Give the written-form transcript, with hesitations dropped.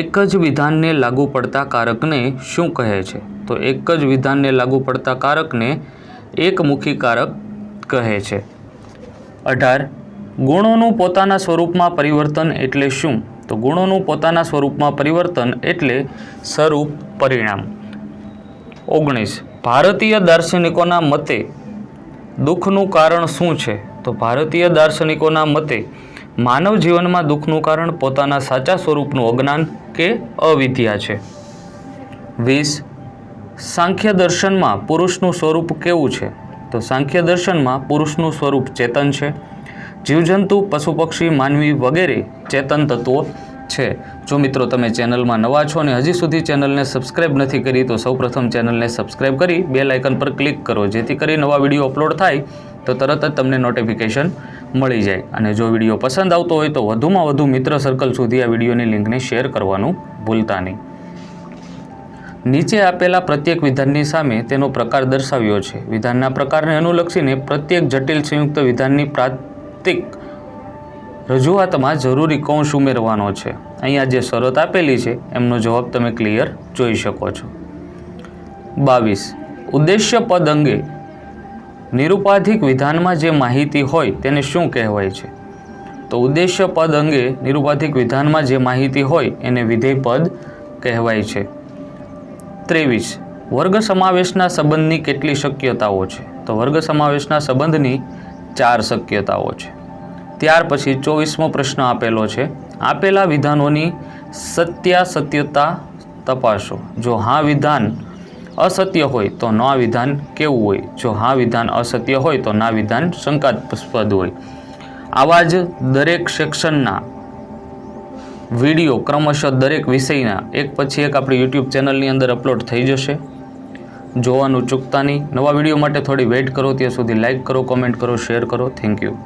એક જ વિધાનને લાગુ પડતા કારકને શું કહે છે? તો એક જ વિધાનને લાગુ પડતા કારકને એકમુખી કારક કહે છે. 18. ગુણોનું પોતાના સ્વરૂપમાં પરિવર્તન એટલે શું? તો ગુણોનું પોતાના સ્વરૂપમાં પરિવર્તન એટલે સ્વરૂપ પરિણામ. 19. ભારતીય દાર્શનિકોના મતે દુઃખનું કારણ શું છે? તો ભારતીય દાર્શનિકોના મતે માનવ જીવનમાં દુઃખનું કારણ પોતાના સાચા સ્વરૂપનું અજ્ઞાન કે અવિદ્યા છે. 20. સાંખ્ય દર્શનમાં પુરુષનું સ્વરૂપ કેવું છે? તો સાંખ્ય દર્શનમાં પુરુષનું સ્વરૂપ ચેતન છે. જીવજંતુ, પશુ પક્ષી, માનવી વગેરે ચેતન તત્વો છે. જો મિત્રો તમે ચેનલમાં નવા છો અને હજી સુધી ચેનલને સબસ્ક્રાઈબ નથી કરી તો સૌપ્રથમ ચેનલને સબસ્ક્રાઈબ કરી બેલ આઇકન પર ક્લિક કરો, જેથી કરી નવા વિડીયો અપલોડ થાય તો તરત જ તમને નોટિફિકેશન મળી જાય. અને જો વિડીયો પસંદ આવતો હોય તો વધુમાં વધુ મિત્ર સર્કલ સુધી આ વિડીયોની લિંકને શેર કરવાનું ભૂલતા નહીં. નીચે આપેલા પ્રત્યેક વિધાનની સામે તેનો પ્રકાર દર્શાવ્યો છે. વિધાનના પ્રકારને અનુલક્ષીને પ્રત્યેક જટિલ સંયુક્ત વિધાનની પ્રાતિક રજૂઆતમાં જરૂરી કૌંસ ઉમેરવાનો છે. અહીંયા જે શરત આપેલી છે એમનો જવાબ તમે ક્લિયર જોઈ શકો છો. 22. ઉદ્દેશ્ય પદ અંગે નિરુપાધિક વિધાનમાં જે માહિતી હોય તેને શું કહેવાય છે? તો ઉદ્દેશ્ય પદ અંગે નિરુપાધિક વિધાનમાં જે માહિતી હોય એને વિધેય પદ કહેવાય છે. 23. વર્ગ સમાવેશના સંબંધની કેટલી શક્યતાઓ છે? તો વર્ગ સમાવેશના સંબંધની 4 શક્યતાઓ છે. ત્યાર પછી 24મો પ્રશ્ન આપેલો છે. આપેલા વિધાનોની સત્યાસત્યતા તપાસો. જો હા વિધાન અસત્ય હોય તો ના વિધાન કેવું હોય? જો હા વિધાન અસત્ય હોય તો ના વિધાન શંકાસ્પદ હોય. આવા જ દરેક સેક્શનના વિડીયો ક્રમશઃ દરેક વિષયના એક પછી એક આપણી યુટ્યુબ ચેનલની અંદર અપલોડ થઈ જશે. જોવાનું ચૂકતા નહીં. નવા વિડીયો માટે થોડી વેઇટ કરો. ત્યાં સુધી લાઇક કરો, કોમેન્ટ કરો, શેર કરો. Thank you.